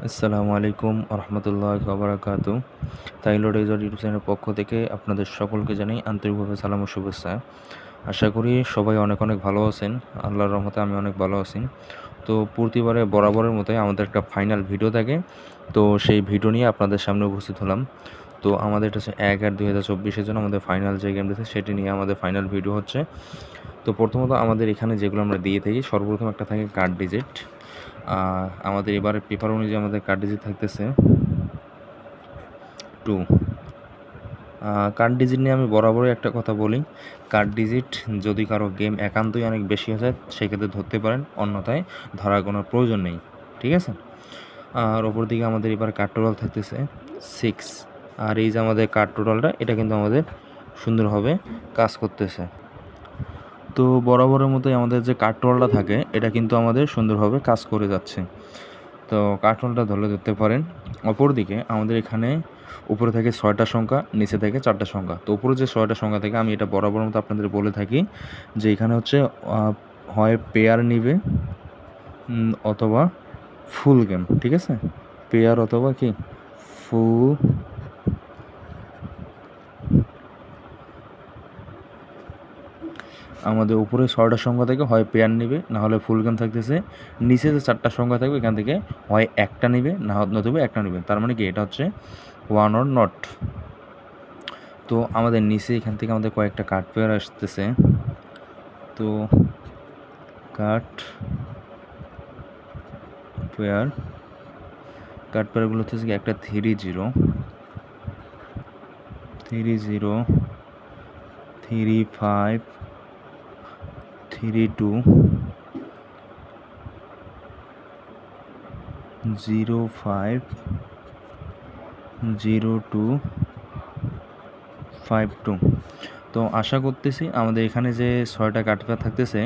আসসালামু আলাইকুম রহমতুল্লাহ বারাকাতু। তাইলো রেজার ইউটিউব চ্যানেলের পক্ষ থেকে আপনাদের সকলকে জানাই আন্তরিকভাবে সালাম ও শুভেচ্ছা। আশা করি সবাই অনেক অনেক ভালো আছেন। আল্লাহর রহমতে আমি অনেক ভালো আছি। তো প্রতিবারে বরাবরের মতোই আমাদের একটা ফাইনাল ভিডিও থাকে, তো সেই ভিডিও নিয়ে আপনাদের সামনে উপস্থিত হলাম। তো আমাদের এটা হচ্ছে 1/8/2024 জন্য আমাদের ফাইনাল যে গেম দিচ্ছে সেটি নিয়ে আমাদের ফাইনাল ভিডিও হচ্ছে। তো প্রথমত আমাদের এখানে যেগুলো আমরা দিয়ে থাকি, সর্বপ্রথম একটা থাকে কার্ড ডিজিট। আমাদের এবারে পেপার অনুযায়ী আমাদের কার্ড ডিজিট থাকতেছে 2। কার্ড ডিজিট নিয়ে আমি বরাবরই একটা কথা বলি, কার্ড ডিজিট যদি কারো গেম একান্তই অনেক বেশি হয়ে যায় সেক্ষেত্রে ধরতে পারেন, অন্যথায় ধরার কোনো প্রয়োজন নেই, ঠিক আছে। আর ওপর দিকে আমাদের এবার কার্ড টোটাল থাকতেছে 6। আর এই যে আমাদের কার্ড টোটালটা, এটা কিন্তু আমাদের সুন্দরভাবে কাজ করতেছে। তো বরাবরের মতোই আমাদের যে কার্ড টোটালটা থাকে এটা কিন্তু আমাদের সুন্দরভাবে কাজ করে যাচ্ছে। তো কার্ড টোটালটা ধরতে পারেন। অপরদিকে আমাদের এখানে উপরে থাকে 6টা সংখ্যা, নিচে থাকে 4টা সংখ্যা। তো উপরে যে 6টা সংখ্যা থেকে আমি এটা বরাবর মতো আপনাদের বলে থাকি যে এখানে হচ্ছে হয় পেয়ার নিবে অথবা ফুল গেম, ঠিক আছে, পেয়ার অথবা কি ফুল। আমাদের উপরে 6টা সংখ্যা থেকে হয় পেয়ার নেবে, না হলে ফুল গেম থাকতেছে। নিচে যে 4টা সংখ্যা থাকবে এখান থেকে হয় একটা নেবে, না নতুবা একটা নেবে। তার মানে কি এটা হচ্ছে ওয়ান অর নট। তো আমাদের নিচে এখান থেকে আমাদের কয়েকটা কার্ড পেয়ার আসতেছে। তো কার্ড পেয়ারগুলো হচ্ছে কি একটা 3-0, 3-5, 3-2, 0-5, 0-2, 5-2। তো আশা করতেছি আমাদের এখানে যে 6টা কার্ড পেয়ার থাকতেছে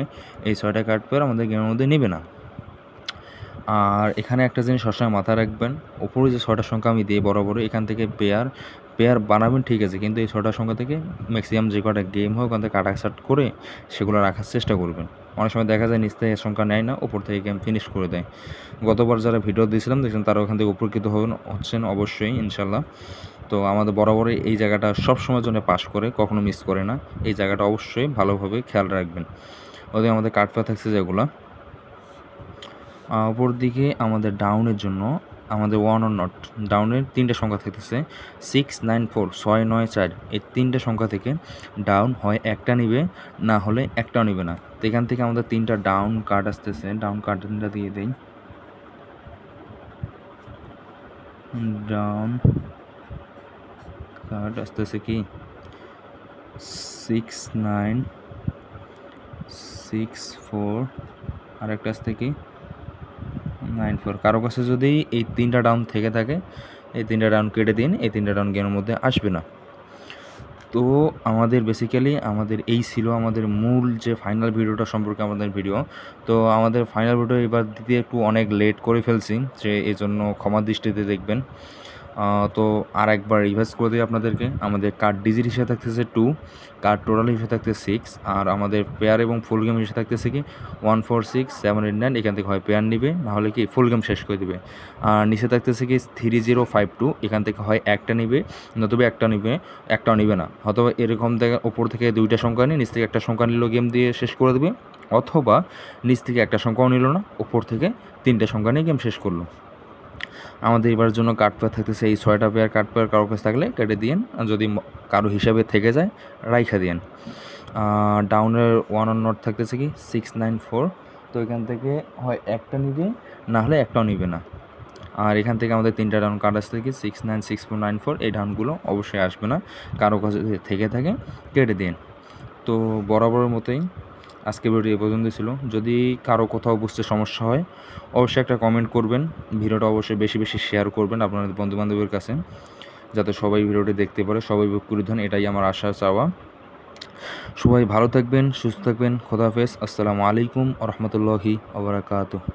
এই 6টা কার্ড পেয়ার আমাদের গেমের মধ্যে নেবে না। আর এখানে একটা জিনিস সবসময় মাথায় রাখবেন, ওপরে যে 6টা সংখ্যা আমি দিই বরাবর, এখান থেকে পেয়ার বানাবেন ঠিক আছে, কিন্তু এই 6টা সংখ্যা থেকে ম্যাক্সিমাম যে কটা গেম হয় ওখান থেকে কাটাকাট করে সেগুলো রাখার চেষ্টা করবেন। অনেক সময় দেখা যায় নিচ থেকে সংখ্যা নেয় না, উপর থেকে গেম ফিনিশ করে দেয়। গতবার যারা ভিডিও দিয়েছিলাম দেখছেন তারা ওখান থেকে উপকৃত হচ্ছেন অবশ্যই ইনশাল্লাহ। তো আমাদের বরাবরই এই জায়গাটা সব সময়ের জন্য পাস করে, কখনো মিস করে না। এই জায়গাটা অবশ্যই ভালোভাবে খেয়াল রাখবেন। ওদের আমাদের কার্ড পেয়ার থাকছে যেগুলো। অপর দিকে আমাদের ডাউনের জন্য আমাদের ওয়ান অর নট ডাউনের 3টে সংখ্যা থাকতেছে 6, 9, 4, 6, 9, 4। এই 3টে সংখ্যা থেকে ডাউন হয় একটা নিবে, না হলে একটাও নিবে না। তো এখান থেকে আমাদের 3টা ডাউন কার্ড আসতেছে, ডাউন কার্ডটা দিয়ে দিই। ডাউন কার্ড আসতেছে কি 6, 9, 6, 4, আর একটা আসতে কি 9, 4। কারো কাছে যদি এই 3টা ডাউন থেকে থাকে এই 3টা ডাউন কেটে দিন, এই 3টা ডাউন গেমের মধ্যে আসবে না। তো আমাদের বেসিক্যালি এই ছিল আমাদের মূল যে ফাইনাল ভিডিওটা সম্পর্কে আমাদের ভিডিও। তো আমাদের ফাইনাল ভিডিও এবার দিতে একটু অনেক লেট করে ফেলছি, যে এই জন্য ক্ষমা দৃষ্টিতে দেখবেন। তো আর একবার রিভাইজ করে দিই আপনাদেরকে। আমাদের কার্ড ডিজিট হিসেবে থাকতেছে 2, কার্ড টোটাল হিসেবে থাকতেছে 6, আর আমাদের পেয়ার এবং ফুল গেম হিসেবে থাকতেছে কি 1, 4, 6, 7, 8, 9। এখান থেকে হয় পেয়ার নিবে, না হলে কি ফুল গেম শেষ করে দিবে। আর নিচে থাকতেছে কি 3, 0, 5, 2। এখান থেকে হয় একটা নিবে, নতুবা একটাও নিবে না। হয়তো এরকম থেকে ওপর থেকে 2টা সংখ্যা নিয়ে নিচ থেকে একটা সংখ্যা নিল, গেম দিয়ে শেষ করে দেবে। অথবা নিচ থেকে একটা সংখ্যাও নিল না, ওপর থেকে 3টে সংখ্যা নিয়ে গেম শেষ করলো। আমাদের এবার জন্য কার্ড পেয়ার থাকতেছে এই 6টা পেয়ার কার্ড পেয়ার কারো কাছে থাকলে কেটে দিন, যদি কারো হিসাবে থেকে যায় রাইখা দিন। ডাউনের ওয়ান অর নট থাকতেছে কি 6, 9, 4। তো এখান থেকে হয় একটা নিবে, না হলে একটাও নিবে না। আর এখান থেকে আমাদের 3টা ডাউন কার্ড আসতে কি 6, 9, 6, 4, 9, 4। এই ডাউনগুলো অবশ্যই আসবে না, কারো কাছে থেকে থাকে কেটে দিন। তো বরাবরের মতোই আজকে ভিডিও এ পর্যন্ত ছিল। যদি কারো কোথাও বুঝতে সমস্যা হয় অবশ্যই একটা কমেন্ট করবেন। ভিডিওটা অবশ্যই বেশি বেশি শেয়ার করবেন আপনাদের বন্ধুবান্ধবের কাছে, যাতে সবাই ভিডিওটি দেখতে পারে, সবাই উপকৃত হন, এটাই আমার আশা চাওয়া। সবাই ভালো থাকবেন, সুস্থ থাকবেন। খোদা হাফেজ। আসসালামু আলাইকুম রহমতুল্লাহি ওয়া বারাকাতুহু।